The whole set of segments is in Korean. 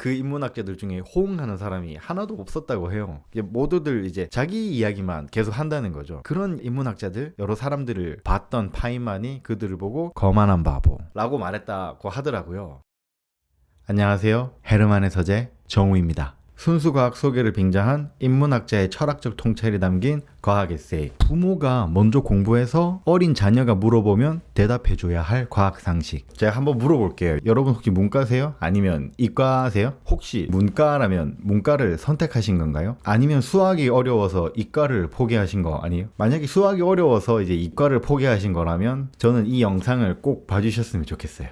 그 인문학자들 중에 호응하는 사람이 하나도 없었다고 해요. 이게 모두들 이제 자기 이야기만 계속 한다는 거죠. 그런 인문학자들, 여러 사람들을 봤던 파인만이 그들을 보고 거만한 바보라고 말했다고 하더라고요. 안녕하세요. 헤르만의 서재 정우입니다. 순수과학 소개를 빙자한 인문학자의 철학적 통찰이 담긴 과학 에세이. 부모가 먼저 공부해서 어린 자녀가 물어보면 대답해줘야 할 과학 상식. 제가 한번 물어볼게요. 여러분 혹시 문과세요? 아니면 이과세요? 혹시 문과라면 문과를 선택하신 건가요? 아니면 수학이 어려워서 이과를 포기하신 거 아니에요? 만약에 수학이 어려워서 이제 이과를 포기하신 거라면 저는 이 영상을 꼭 봐주셨으면 좋겠어요.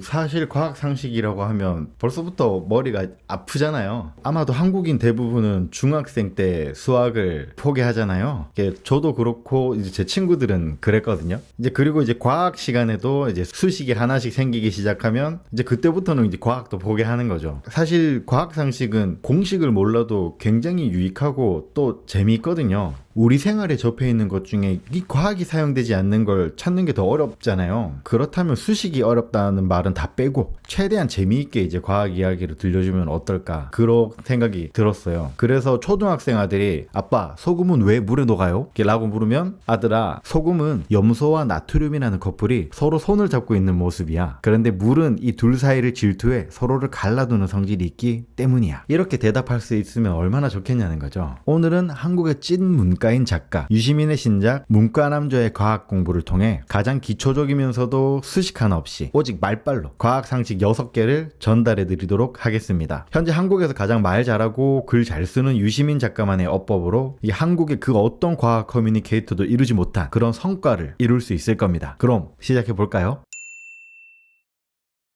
사실 과학 상식이라고 하면 벌써부터 머리가 아프잖아요. 아마도 한국인 대부분은 중학생 때 수학을 포기하잖아요. 저도 그렇고 이제 제 친구들은 그랬거든요. 그리고 이제 과학 시간에도 이제 수식이 하나씩 생기기 시작하면 이제 그때부터는 이제 과학도 포기하는 거죠. 사실 과학 상식은 공식을 몰라도 굉장히 유익하고 또 재미있거든요. 우리 생활에 접해 있는 것 중에 이 과학이 사용되지 않는 걸 찾는 게 더 어렵잖아요. 그렇다면 수식이 어렵다는 말은 다 빼고 최대한 재미있게 이제 과학 이야기를 들려주면 어떨까, 그런 생각이 들었어요. 그래서 초등학생 아들이 아빠 소금은 왜 물에 녹아요? 라고 물으면 아들아, 소금은 염소와 나트륨이라는 커플이 서로 손을 잡고 있는 모습이야. 그런데 물은 이 둘 사이를 질투해 서로를 갈라두는 성질이 있기 때문이야. 이렇게 대답할 수 있으면 얼마나 좋겠냐는 거죠. 오늘은 한국의 찐 문과인 작가 유시민의 신작 문과남조의 과학 공부를 통해 가장 기초적이면서도 수식 하나 없이 오직 말빨로 과학 상식 6개를 전달해 드리도록 하겠습니다. 현재 한국에서 가장 말 잘하고 글 잘 쓰는 유시민 작가만의 어법으로 이 한국의 그 어떤 과학 커뮤니케이터도 이루지 못한 그런 성과를 이룰 수 있을 겁니다. 그럼 시작해 볼까요?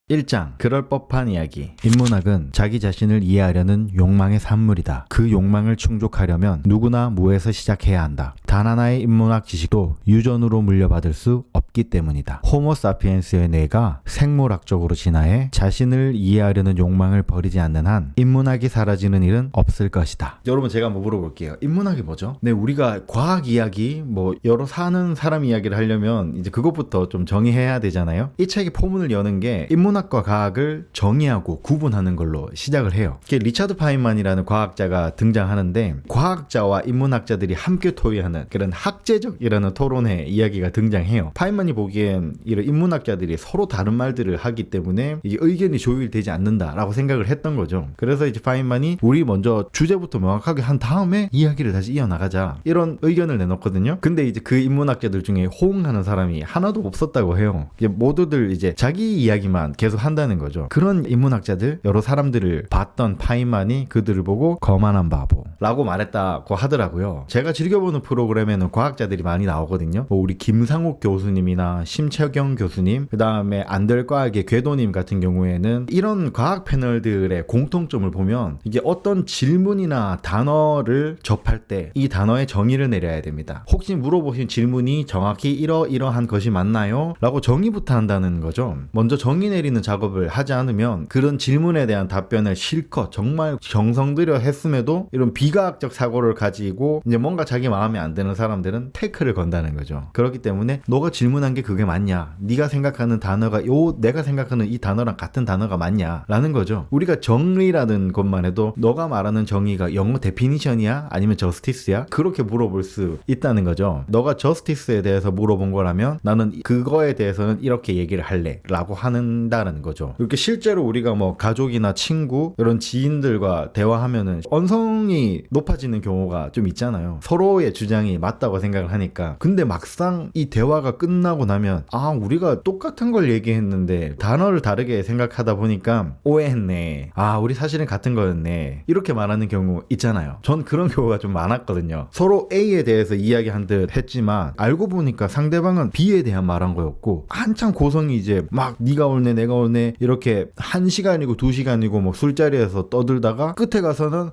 1장 그럴 법한 이야기. 인문학은 자기 자신을 이해하려는 욕망의 산물이다. 그 욕망을 충족하려면 누구나 무에서 시작해야 한다. 단 하나의 인문학 지식도 유전으로 물려받을 수 없기 때문이다. 호모사피엔스의 뇌가 생물학적으로 진화해 자신을 이해하려는 욕망을 버리지 않는 한 인문학이 사라지는 일은 없을 것이다. 여러분, 제가 한번 물어볼게요. 인문학이 뭐죠? 네, 우리가 과학 이야기, 여러 사는 사람 이야기를 하려면 이제 그것부터 좀 정의해야 되잖아요. 이 책의 포문을 여는 게 인문학과 과학을 정의하고 구분하는 걸로 시작을 해요. 리차드 파인만이라는 과학자가 등장하는데, 과학자와 인문학자들이 함께 토의하는 그런 학제적이라는 토론회 이야기가 등장해요. 파인만이 보기엔 이런 인문학자들이 서로 다른 말들을 하기 때문에 이게 의견이 조율되지 않는다라고 생각을 했던 거죠. 그래서 이제 파인만이 우리 먼저 주제부터 명확하게 한 다음에 이야기를 다시 이어나가자, 이런 의견을 내놓거든요. 근데 이제 그 인문학자들 중에 호응하는 사람이 하나도 없었다고 해요. 모두들 이제 자기 이야기만 계속 한다는 거죠. 그런 인문학자들, 여러 사람들을 봤던 파인만이 그들을 보고 거만한 바보라고 말했다고 하더라고요. 제가 즐겨보는 프로그램에는 과학자들이 많이 나오거든요. 우리 김상욱 교수님이나 심채경 교수님, 그 다음에 안들과학의 궤도님 같은 경우에는 이런 과학 패널들의 공통점을 보면 이게 어떤 질문이나 단어를 접할 때 이 단어의 정의를 내려야 됩니다. 혹시 물어보신 질문이 정확히 이러이러한 것이 맞나요? 라고 정의부터 한다는 거죠. 먼저 정의 내리는 작업을 하지 않으면 그런 질문에 대한 답변을 실컷 정말 정성 들여 했음에도 이런 비과학적 사고를 가지고 이제 뭔가 자기 마음에 안 드는 사람들은 태클을 건다는 거죠. 그렇기 때문에 너가 질문한 게 그게 맞냐? 네가 생각하는 단어가 내가 생각하는 이 단어랑 같은 단어가 맞냐? 라는 거죠. 우리가 정의라는 것만 해도 너가 말하는 정의가 영어 데피니션이야? 아니면 저스티스야? 그렇게 물어볼 수 있다는 거죠. 너가 저스티스에 대해서 물어본 거라면 나는 그거에 대해서는 이렇게 얘기를 할래 라고 한다는 거죠. 이렇게 실제로 우리가 가족이나 친구, 이런 지인들과 대화하면은 언성이 높아지는 경우가 좀 있잖아요. 서로의 주장이 맞다고 생각을 하니까. 근데 막상 이 대화가 끝나고 나면 우리가 똑같은 걸 얘기했는데 단어를 다르게 생각하다 보니까 오해했네. 우리 사실은 같은 거였네. 이렇게 말하는 경우 있잖아요. 전 그런 경우가 좀 많았거든요. 서로 A에 대해서 이야기한 듯 했지만 알고 보니까 상대방은 B에 대한 말한 거였고, 한참 고성이 이제 막 네가 옳네 내가 옳네 이렇게 1시간이고 2시간이고 술자리에서 떠들다가 끝에 가서는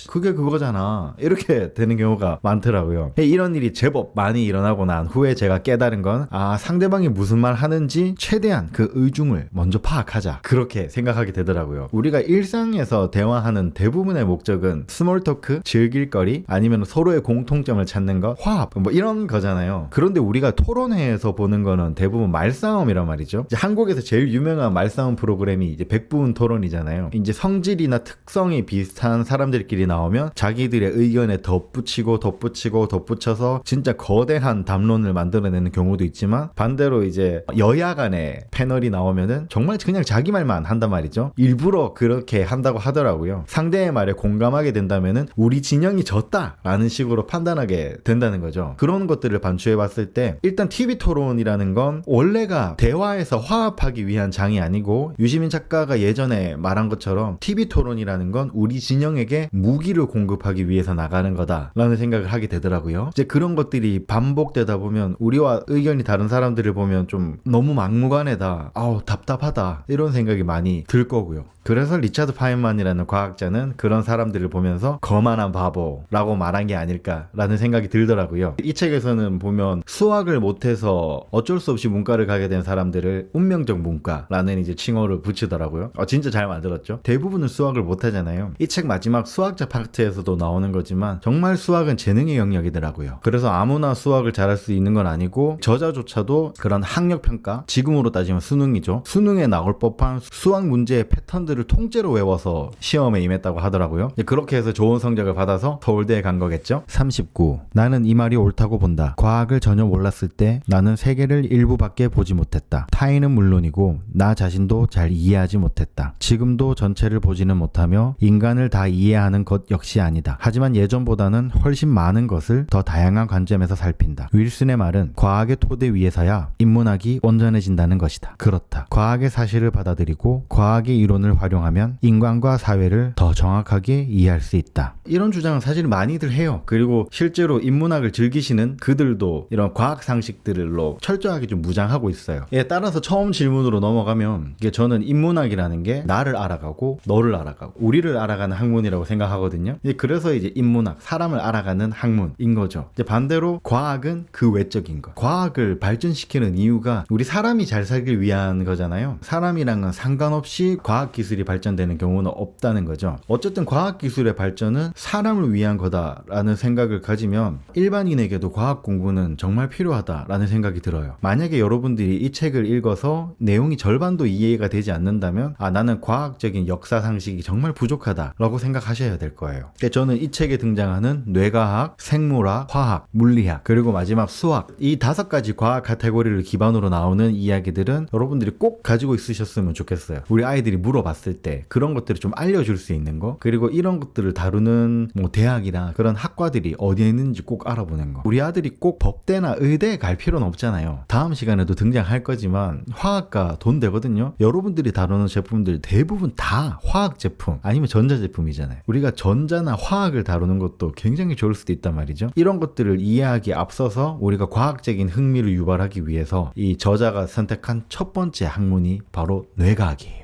그게 그거잖아. 이렇게 되는 경우가 많더라고요. 이런 일이 제법 많이 일어나고 난 후에 제가 깨달은 건 상대방이 무슨 말 하는지 최대한 그 의중을 먼저 파악하자. 그렇게 생각하게 되더라고요. 우리가 일상에서 대화하는 대부분의 목적은 스몰 토크, 즐길 거리, 아니면 서로의 공통점을 찾는 거, 화합 뭐 이런 거잖아요. 그런데 우리가 토론회에서 보는 거는 대부분 말싸움이란 말이죠. 이제 한국에서 제일 유명한 말싸움 프로그램이 이제 백부훈 토론이잖아요. 이제 성질이나 특성이 비슷한 사람들끼리 나오면 자기들의 의견에 덧붙여서 진짜 거대한 담론을 만들어내는 경우도 있지만, 반대로 이제 여야 간의 패널이 나오면은 정말 그냥 자기 말만 한단 말이죠. 일부러 그렇게 한다고 하더라고요. 상대의 말에 공감하게 된다면은 우리 진영이 졌다라는 식으로 판단하게 된다는 거죠. 그런 것들을 반추해 봤을 때 일단 TV 토론이라는 건 원래가 대화에서 화합하기 위한 장이 아니고, 유시민 작가가 예전에 말한 것처럼 TV 토론이라는 건 우리 진영에게 무기를 공급하기 위해서 나가는 거다라는 생각을 하게 되더라고요. 이제 그런 것들이 반복되다 보면 우리와 의견이 다른 사람들을 보면 좀 너무 막무가내다, 답답하다, 이런 생각이 많이 들 거고요. 그래서 리차드 파인만이라는 과학자는 그런 사람들을 보면서 거만한 바보라고 말한 게 아닐까라는 생각이 들더라고요. 이 책에서는 보면 수학을 못해서 어쩔 수 없이 문과를 가게 된 사람들을 운명적 문과라는 이제 칭호를 붙이더라고요. 진짜 잘 만들었죠. 대부분은 수학을 못하잖아요. 이 책 마지막 수학자 파트에서도 나오는 거지만 정말 수학은 재능의 영역이더라고요. 그래서 아무나 수학을 잘할 수 있는 건 아니고, 저자조차도 그런 학력평가, 지금으로 따지면 수능이죠. 수능에 나올 법한 수학 문제의 패턴들 를 통째로 외워서 시험에 임했다고 하더라고요. 그렇게 해서 좋은 성적을 받아서 서울대에 간 거겠죠. 39. 나는 이 말이 옳다고 본다. 과학을 전혀 몰랐을 때 나는 세계를 일부밖에 보지 못했다. 타인은 물론이고 나 자신도 잘 이해하지 못했다. 지금도 전체를 보지는 못하며 인간을 다 이해하는 것 역시 아니다. 하지만 예전보다는 훨씬 많은 것을 더 다양한 관점에서 살핀다. 윌슨의 말은 과학의 토대 위에서야 인문학이 온전해진다는 것이다. 그렇다. 과학의 사실을 받아들이고 과학의 이론을 활용하면 인간과 사회를 더 정확하게 이해할 수 있다. 이런 주장은 사실 많이들 해요. 그리고 실제로 인문학을 즐기시는 그들도 이런 과학 상식들로 철저하게 좀 무장하고 있어요. 따라서 처음 질문으로 넘어가면, 이게 저는 인문학이라는 게 나를 알아가고 너를 알아가고 우리를 알아가는 학문이라고 생각하거든요. 그래서 이제 인문학, 사람을 알아가는 학문인 거죠. 이제 반대로 과학은 그 외적인 것. 과학을 발전시키는 이유가 우리 사람이 잘 살길 위한 거잖아요. 사람이랑은 상관없이 과학기술이 발전되는 경우는 없다는 거죠. 어쨌든 과학기술의 발전은 사람을 위한 거다라는 생각을 가지면 일반인에게도 과학 공부는 정말 필요하다라는 생각이 들어요. 만약에 여러분들이 이 책을 읽어서 내용이 절반도 이해가 되지 않는다면 나는 과학적인 역사 상식이 정말 부족하다라고 생각하셔야 될 거예요. 저는 이 책에 등장하는 뇌과학, 생물학, 화학, 물리학, 그리고 마지막 수학, 이 5가지 과학 카테고리를 기반으로 나오는 이야기들은 여러분들이 꼭 가지고 있으셨으면 좋겠어요. 우리 아이들이 물어봤을 때 그런 것들을 좀 알려줄 수 있는 거, 그리고 이런 것들을 다루는 대학이나 그런 학과들이 어디에 있는지 꼭 알아보는 거. 우리 아들이 꼭 법대나 의대에 갈 필요는 없잖아요. 다음 시간에도 등장할 거지만 화학과 돈 되거든요. 여러분들이 다루는 제품들 대부분 다 화학 제품 아니면 전자 제품이잖아요. 우리가 전자나 화학을 다루는 것도 굉장히 좋을 수도 있단 말이죠. 이런 것들을 이해하기에 앞서서 우리가 과학적인 흥미를 유발하기 위해서 이 저자가 선택한 첫 번째 학문이 바로 뇌과학이에요.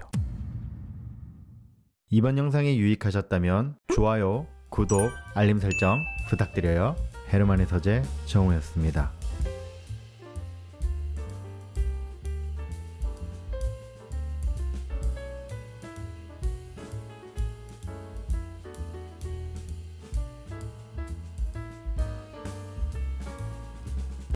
이번 영상이 유익하셨다면 좋아요, 구독, 알림 설정 부탁드려요. 헤르만의 서재 정우였습니다.